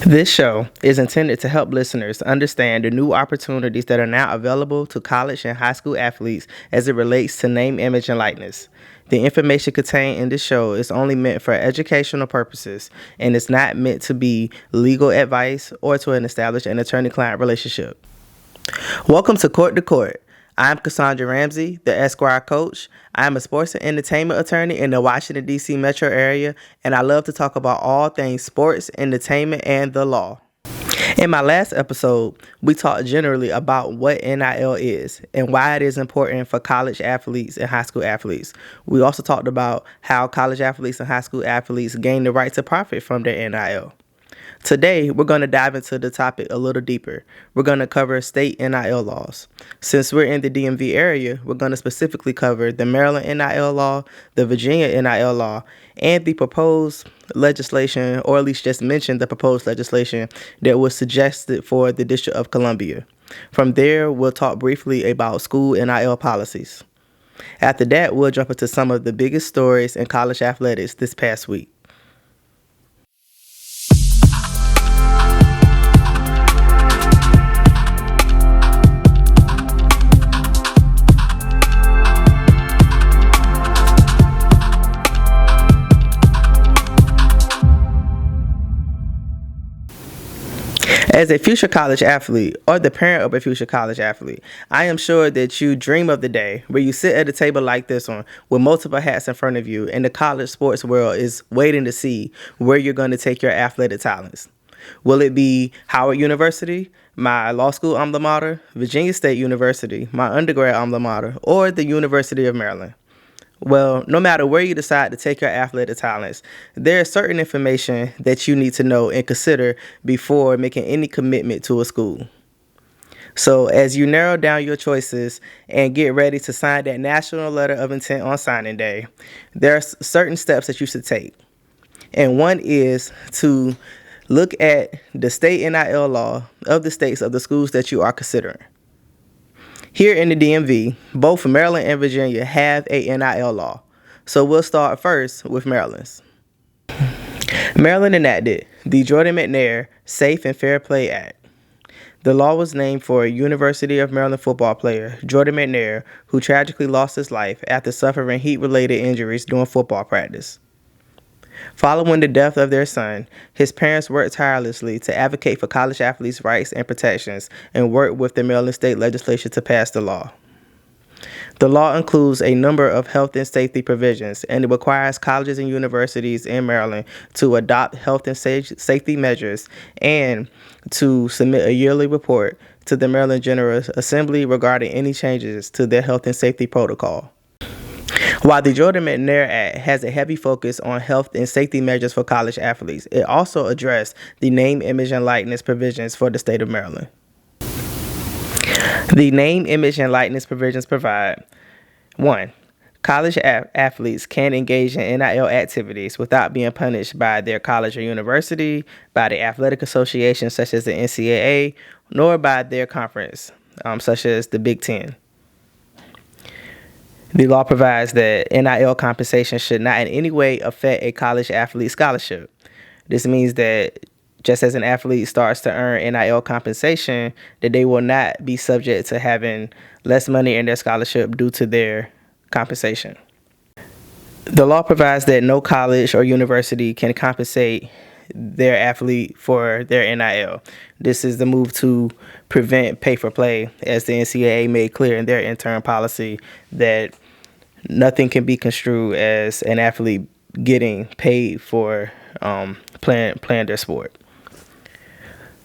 This show is intended to help listeners understand the new opportunities that are now available to college and high school athletes as it relates to name, image, and likeness. The information contained in this show is only meant for educational purposes and is not meant to be legal advice or to establish an attorney-client relationship. Welcome to Court-to-Court. I'm Cassandra Ramsey, the Esquire coach. I'm a sports and entertainment attorney in the Washington, D.C. metro area, and I love to talk about all things sports, entertainment, and the law. In my last episode, we talked generally about what NIL is and why it is important for college athletes and high school athletes. We also talked about how college athletes and high school athletes gain the right to profit from their NIL. Today, we're going to dive into the topic a little deeper. We're going to cover state NIL laws. Since we're in the DMV area, we're going to specifically cover the Maryland NIL law, the Virginia NIL law, and the proposed legislation, or at least just mention the proposed legislation that was suggested for the District of Columbia. From there, we'll talk briefly about school NIL policies. After that, we'll jump into some of the biggest stories in college athletics this past week. As a future college athlete or the parent of a future college athlete, I am sure that you dream of the day where you sit at a table like this one with multiple hats in front of you and the college sports world is waiting to see where you're going to take your athletic talents. Will it be Howard University, my law school alma mater, Virginia State University, my undergrad alma mater, or the University of Maryland? Well, no matter where you decide to take your athletic talents, there is certain information that you need to know and consider before making any commitment to a school. So as you narrow down your choices and get ready to sign that national letter of intent on signing day, there are certain steps that you should take. And one is to look at the state NIL law of the states of the schools that you are considering. Here in the DMV, both Maryland and Virginia have a NIL law. So we'll start first with Maryland's. Maryland enacted the Jordan McNair Safe and Fair Play Act. The law was named for University of Maryland football player Jordan McNair, who tragically lost his life after suffering heat-related injuries during football practice. Following the death of their son, his parents worked tirelessly to advocate for college athletes' rights and protections and worked with the Maryland State Legislature to pass the law. The law includes a number of health and safety provisions, and it requires colleges and universities in Maryland to adopt health and safety measures and to submit a yearly report to the Maryland General Assembly regarding any changes to their health and safety protocol. While the Jordan McNair Act has a heavy focus on health and safety measures for college athletes, it also addressed the name, image, and likeness provisions for the state of Maryland. The name, image, and likeness provisions provide 1. College athletes can engage in NIL activities without being punished by their college or university, by the athletic association such as the NCAA, nor by their conference such as the Big Ten. The law provides that NIL compensation should not in any way affect a college athlete's scholarship. This means that just as an athlete starts to earn NIL compensation, that they will not be subject to having less money in their scholarship due to their compensation. The law provides that no college or university can compensate their athlete for their NIL. This is the move to prevent pay for play, as the NCAA made clear in their interim policy that nothing can be construed as an athlete getting paid for playing their sport.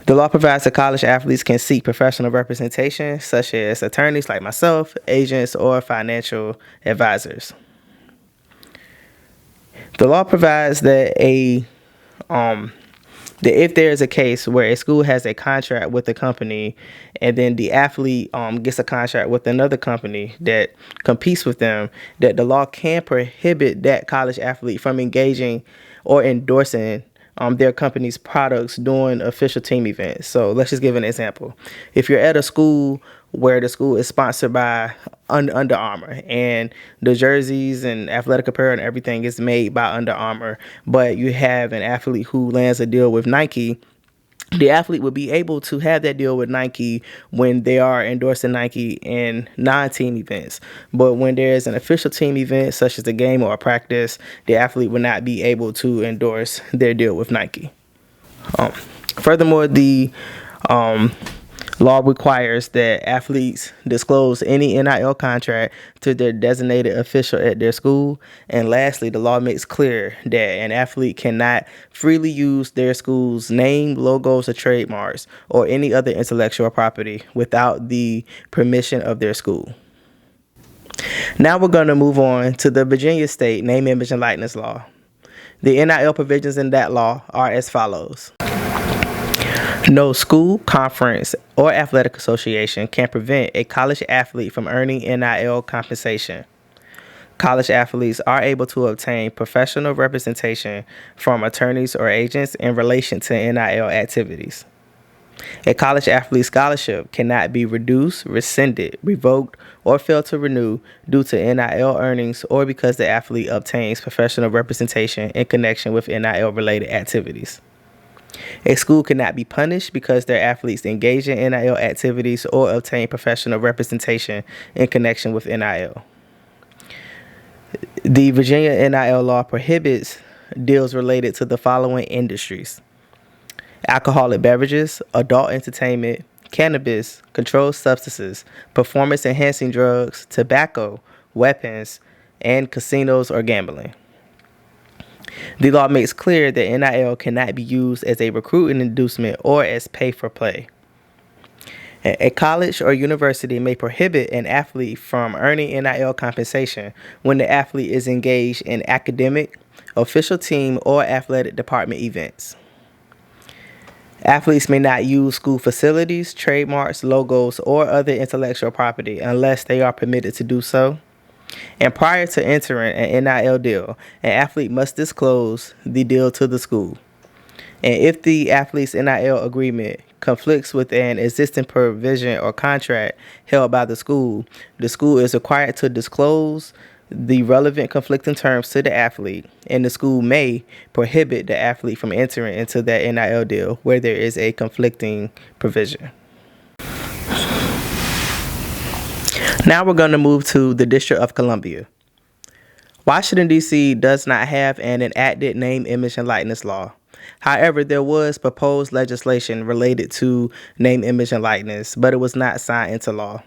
The law provides that college athletes can seek professional representation, such as attorneys like myself, agents, or financial advisors. The law provides that that if there is a case where a school has a contract with a company and then the athlete gets a contract with another company that competes with them, that the law can prohibit that college athlete from engaging or endorsing their company's products during official team events. So let's just give an example. If you're at a school where the school is sponsored by Under Armour and the jerseys and athletic apparel and everything is made by Under Armour, but you have an athlete who lands a deal with Nike, the athlete will be able to have that deal with Nike when they are endorsing Nike in non-team events. But when there's an official team event, such as a game or a practice, the athlete will not be able to endorse their deal with Nike. Furthermore, the law requires that athletes disclose any NIL contract to their designated official at their school. And lastly, the law makes clear that an athlete cannot freely use their school's name, logos, or trademarks, or any other intellectual property without the permission of their school. Now we're going to move on to the Virginia State Name, Image, and Likeness Law. The NIL provisions in that law are as follows. No school, conference, or athletic association can prevent a college athlete from earning NIL compensation. College athletes are able to obtain professional representation from attorneys or agents in relation to NIL activities. A college athlete scholarship cannot be reduced, rescinded, revoked, or failed to renew due to NIL earnings or because the athlete obtains professional representation in connection with NIL-related activities. A school cannot be punished because their athletes engage in NIL activities or obtain professional representation in connection with NIL. The Virginia NIL law prohibits deals related to the following industries: alcoholic beverages, adult entertainment, cannabis, controlled substances, performance-enhancing drugs, tobacco, weapons, and casinos or gambling. The law makes clear that NIL cannot be used as a recruiting inducement or as pay for play. A college or university may prohibit an athlete from earning NIL compensation when the athlete is engaged in academic, official team, or athletic department events. Athletes may not use school facilities, trademarks, logos, or other intellectual property unless they are permitted to do so. And prior to entering an NIL deal, an athlete must disclose the deal to the school. And if the athlete's NIL agreement conflicts with an existing provision or contract held by the school is required to disclose the relevant conflicting terms to the athlete, and the school may prohibit the athlete from entering into that NIL deal where there is a conflicting provision. Now we're going to move to the District of Columbia. Washington, D.C. does not have an enacted name, image, and likeness law. However, there was proposed legislation related to name, image, and likeness, but it was not signed into law.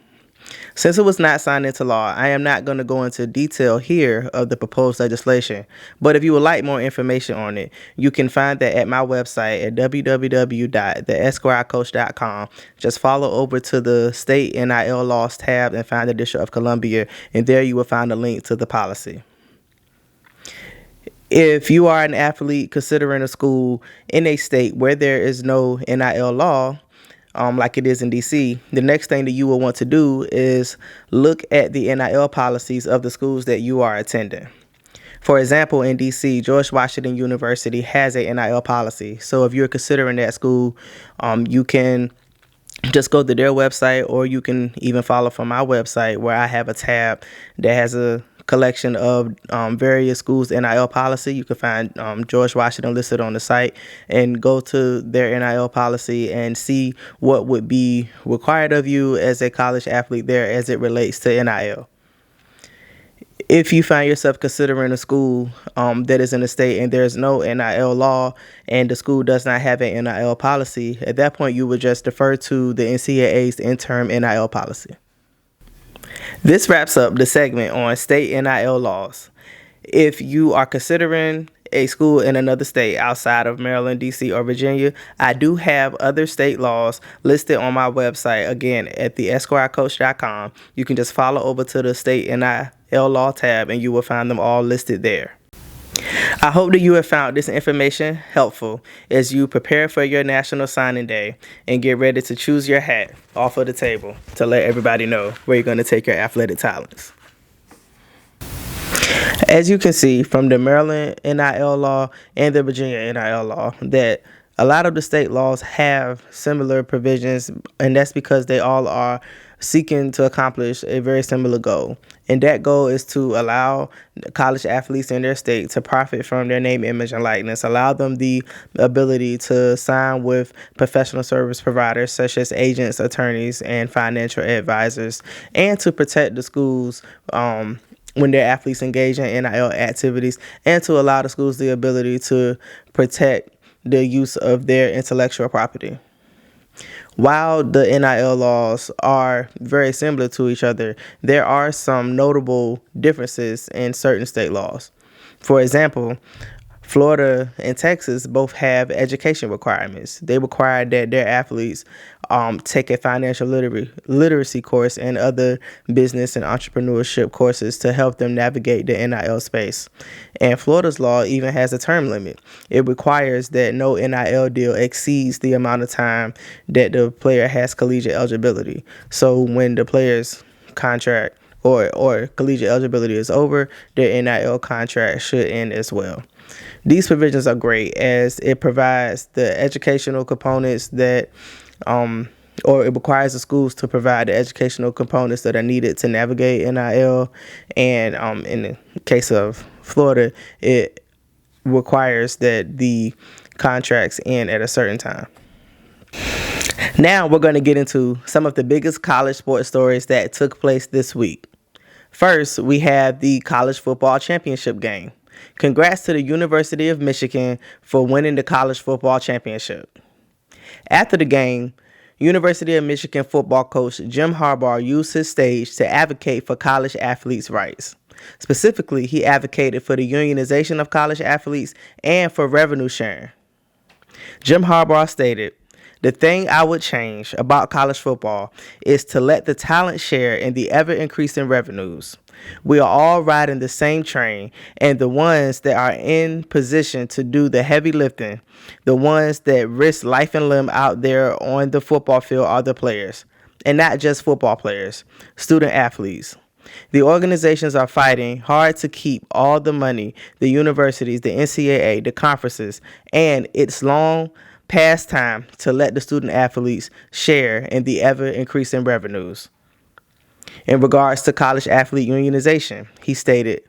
Since it was not signed into law, I am not going to go into detail here of the proposed legislation, but if you would like more information on it, you can find that at my website at www.theesquirecoach.com. Just follow over to the State NIL Laws tab and find the District of Columbia, and there you will find a link to the policy. If you are an athlete considering a school in a state where there is no NIL law, like it is in DC, the next thing that you will want to do is look at the NIL policies of the schools that you are attending. For example, in DC, George Washington University has a NIL policy. So if you're considering that school, you can just go to their website, or you can even follow from my website where I have a tab that has a collection of various schools' NIL policy. You can find George Washington listed on the site and go to their NIL policy and see what would be required of you as a college athlete there as it relates to NIL. If you find yourself considering a school that is in a state and there's no NIL law and the school does not have an NIL policy, at that point you would just defer to the NCAA's interim NIL policy. This wraps up the segment on state NIL laws. If you are considering a school in another state outside of Maryland, D.C., or Virginia, I do have other state laws listed on my website, again, at theesquirecoach.com. You can just follow over to the state NIL law tab and you will find them all listed there. I hope that you have found this information helpful as you prepare for your National Signing Day and get ready to choose your hat off of the table to let everybody know where you're going to take your athletic talents. As you can see from the Maryland NIL law and the Virginia NIL law, that a lot of the state laws have similar provisions, and that's because they all are seeking to accomplish a very similar goal. And that goal is to allow college athletes in their state to profit from their name, image, and likeness, allow them the ability to sign with professional service providers such as agents, attorneys, and financial advisors, and to protect the schools when their athletes engage in NIL activities, and to allow the schools the ability to protect the use of their intellectual property. While the NIL laws are very similar to each other, there are some notable differences in certain state laws. For example, Florida and Texas both have education requirements. They require that their athletes take a financial literacy course and other business and entrepreneurship courses to help them navigate the NIL space. And Florida's law even has a term limit. It requires that no NIL deal exceeds the amount of time that the player has collegiate eligibility. So when the player's contract or collegiate eligibility is over, their NIL contract should end as well. These provisions are great as it provides the educational components that, or it requires the schools to provide the educational components that are needed to navigate NIL. And in the case of Florida, it requires that the contracts end at a certain time. Now we're going to get into some of the biggest college sports stories that took place this week. First, we have the college football championship game. Congrats to the University of Michigan for winning the college football championship. After the game, University of Michigan football coach Jim Harbaugh used his stage to advocate for college athletes' rights. Specifically, he advocated for the unionization of college athletes and for revenue sharing. Jim Harbaugh stated, "The thing I would change about college football is to let the talent share in the ever-increasing revenues. We are all riding the same train, and the ones that are in position to do the heavy lifting, the ones that risk life and limb out there on the football field are the players. And not just football players, student athletes. The organizations are fighting hard to keep all the money, the universities, the NCAA, the conferences, and it's long past time to let the student athletes share in the ever-increasing revenues." In regards to college athlete unionization, he stated,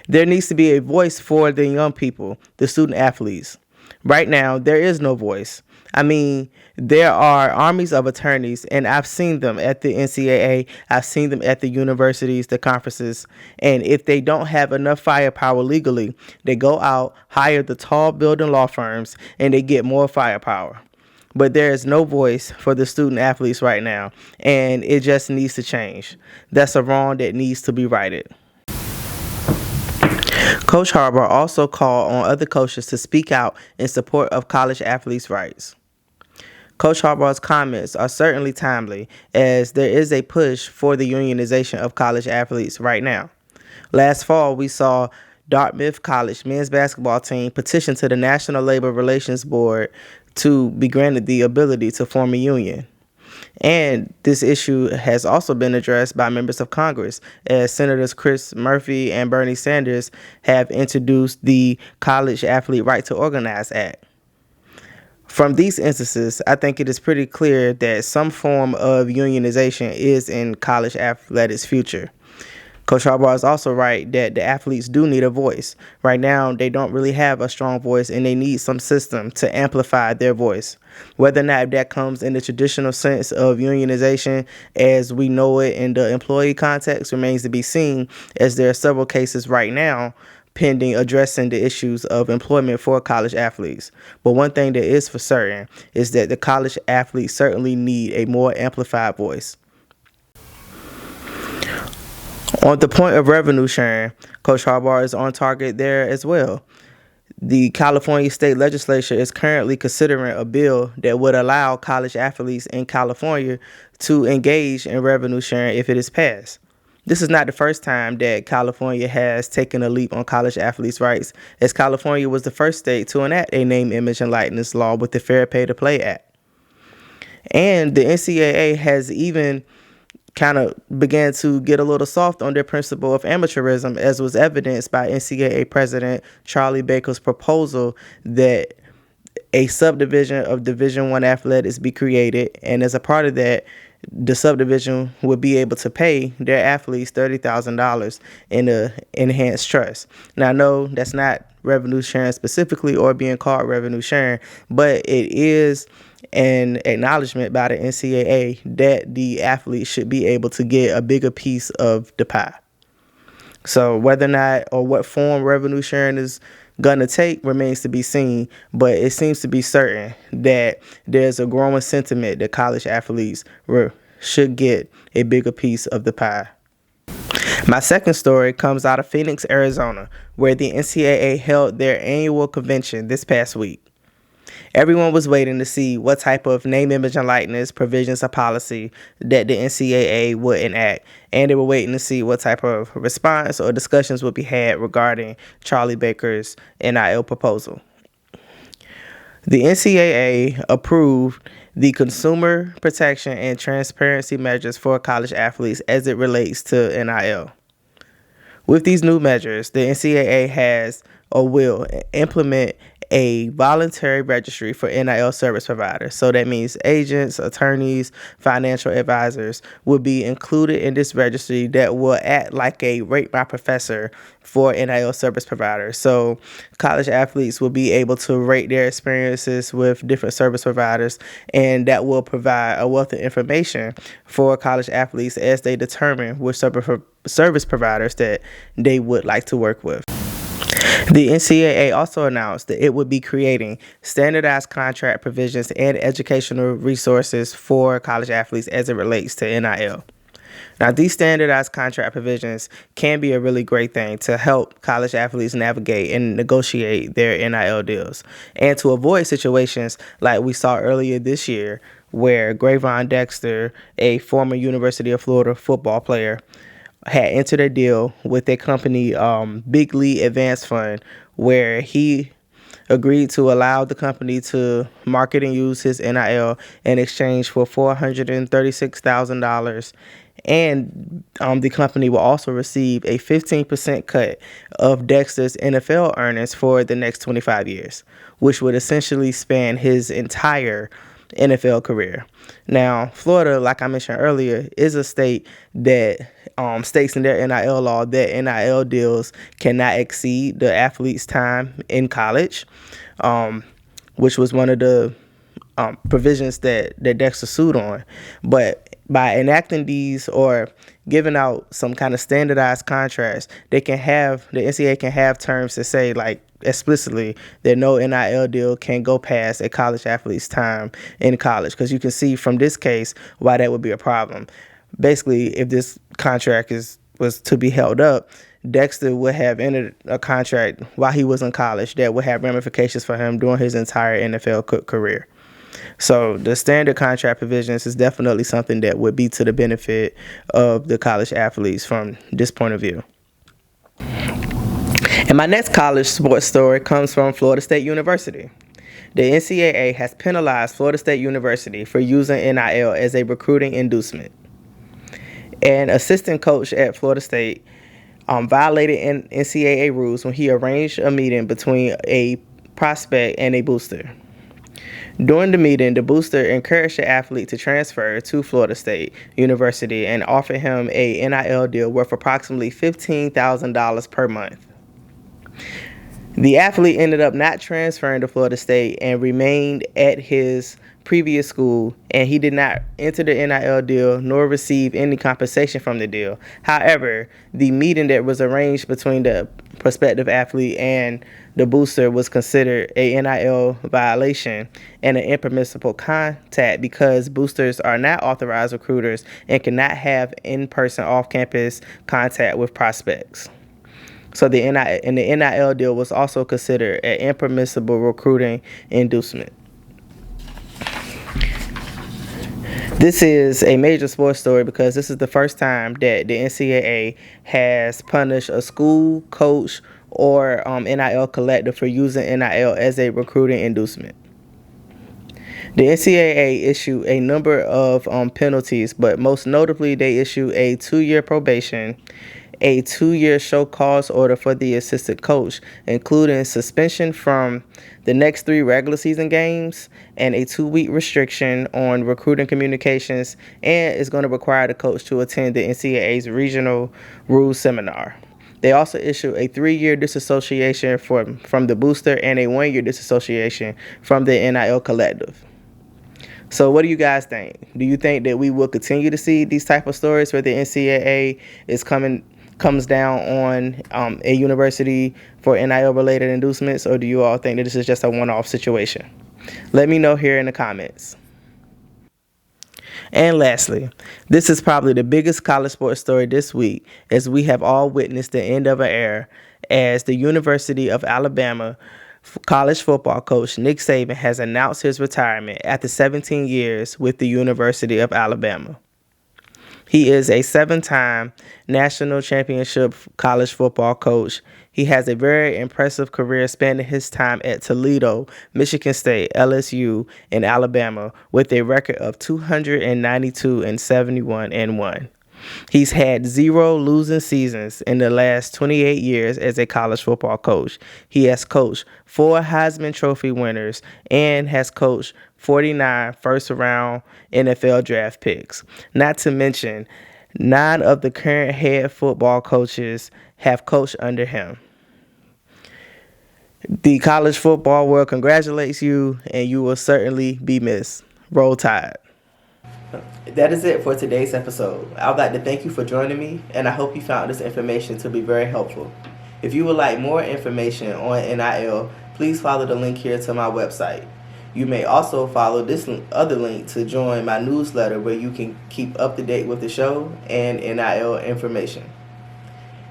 "There needs to be a voice for the young people, the student athletes. Right now, there is no voice. I mean, there are armies of attorneys, and I've seen them at the NCAA, I've seen them at the universities, the conferences, and if they don't have enough firepower legally, they go out, hire the tall building law firms, and they get more firepower. But there is no voice for the student athletes right now, and it just needs to change. That's a wrong that needs to be righted." Coach Harbaugh also called on other coaches to speak out in support of college athletes' rights. Coach Harbaugh's comments are certainly timely, as there is a push for the unionization of college athletes right now. Last fall, we saw Dartmouth College men's basketball team petition to the National Labor Relations Board to be granted the ability to form a union. And this issue has also been addressed by members of Congress, as Senators Chris Murphy and Bernie Sanders have introduced the College Athlete Right to Organize Act. From these instances, I think it is pretty clear that some form of unionization is in college athletics' future. Coach Harbaugh is also right that the athletes do need a voice. Right now, they don't really have a strong voice, and they need some system to amplify their voice. Whether or not that comes in the traditional sense of unionization as we know it in the employee context remains to be seen, as there are several cases right now pending addressing the issues of employment for college athletes. But one thing that is for certain is that the college athletes certainly need a more amplified voice. On the point of revenue sharing, Coach Harbaugh is on target there as well. The California State Legislature is currently considering a bill that would allow college athletes in California to engage in revenue sharing if it is passed. This is not the first time that California has taken a leap on college athletes' rights, as California was the first state to enact a name, image, and likeness law with the Fair Pay to Play Act. And the NCAA has even kind of began to get a little soft on their principle of amateurism, as was evidenced by NCAA President Charlie Baker's proposal that a subdivision of Division I athletics be created, and as a part of that, the subdivision would be able to pay their athletes $30,000 in a enhanced trust. Now, no, that's not revenue sharing specifically or being called revenue sharing, but it is an acknowledgement by the NCAA that the athletes should be able to get a bigger piece of the pie. So whether or not or what form revenue sharing is going to take remains to be seen, but it seems to be certain that there's a growing sentiment that college athletes should get a bigger piece of the pie. My second story comes out of Phoenix, Arizona, where the NCAA held their annual convention this past week. Everyone was waiting to see what type of name, image, and likeness provisions or policy that the NCAA would enact, and they were waiting to see what type of response or discussions would be had regarding Charlie Baker's NIL proposal. The NCAA approved the consumer protection and transparency measures for college athletes as it relates to NIL. With these new measures, the NCAA has or will implement a voluntary registry for NIL service providers. So that means agents, attorneys, financial advisors will be included in this registry that will act like a rate my professor for NIL service providers. So college athletes will be able to rate their experiences with different service providers, and that will provide a wealth of information for college athletes as they determine which service providers that they would like to work with. The NCAA also announced that it would be creating standardized contract provisions and educational resources for college athletes as it relates to NIL. Now, these standardized contract provisions can be a really great thing to help college athletes navigate and negotiate their NIL deals, and to avoid situations like we saw earlier this year where Grayvon Dexter, a former University of Florida football player, had entered a deal with a company, Big League Advance Fund, where he agreed to allow the company to market and use his NIL in exchange for $436,000. And the company will also receive a 15% cut of Dexter's NFL earnings for the next 25 years, which would essentially span his entire NFL career. Now, Florida, like I mentioned earlier, is a state that states in their NIL law that NIL deals cannot exceed the athlete's time in college, which was one of the provisions that Dexter sued on. But by enacting these or giving out some kind of standardized contracts, the NCAA can have terms that say, like, explicitly that no NIL deal can go past a college athlete's time in college, because you can see from this case why that would be a problem. Basically, if this contract was to be held up, Dexter would have entered a contract while he was in college that would have ramifications for him during his entire NFL career. So the standard contract provisions is definitely something that would be to the benefit of the college athletes from this point of view. And my next college sports story comes from Florida State University. The NCAA has penalized Florida State University for using NIL as a recruiting inducement. An assistant coach at Florida State violated NCAA rules when he arranged a meeting between a prospect and a booster. During the meeting, the booster encouraged the athlete to transfer to Florida State University and offered him a NIL deal worth approximately $15,000 per month. The athlete ended up not transferring to Florida State and remained at his previous school, and he did not enter the NIL deal nor receive any compensation from the deal. However, the meeting that was arranged between the prospective athlete and the booster was considered a NIL violation and an impermissible contact because boosters are not authorized recruiters and cannot have in-person off-campus contact with prospects. So the NIL deal was also considered an impermissible recruiting inducement. This is a major sports story because this is the first time that the NCAA has punished a school, coach, or NIL collector for using NIL as a recruiting inducement. The NCAA issued a number of penalties, but most notably they issued a 2-year probation, a 2-year show cause order for the assistant coach, including suspension from the next 3 regular season games and a 2-week restriction on recruiting communications, and is going to require the coach to attend the NCAA's regional rules seminar. They also issued a 3-year disassociation from the booster and a 1-year disassociation from the NIL collective. So what do you guys think? Do you think that we will continue to see these type of stories where the NCAA comes down on a university for NIL related inducements, or do you all think that this is just a one-off situation? Let me know here in the comments. And lastly, this is probably the biggest college sports story this week, as we have all witnessed the end of an era as the University of Alabama college football coach Nick Saban has announced his retirement after 17 years with the University of Alabama. He is a 7-time national championship college football coach. He has a very impressive career spanning his time at Toledo, Michigan State, LSU, and Alabama with a record of 292-71-1. He's had 0 losing seasons in the last 28 years as a college football coach. He has coached 4 Heisman Trophy winners and has coached 49 first-round NFL draft picks. Not to mention, 9 of the current head football coaches have coached under him. The college football world congratulates you, and you will certainly be missed. Roll Tide. That is it for today's episode. I would like to thank you for joining me, and I hope you found this information to be very helpful. If you would like more information on NIL, please follow the link here to my website. You may also follow this other link to join my newsletter, where you can keep up to date with the show and NIL information.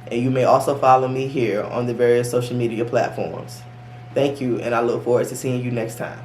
And you may also follow me here on the various social media platforms. Thank you, and I look forward to seeing you next time.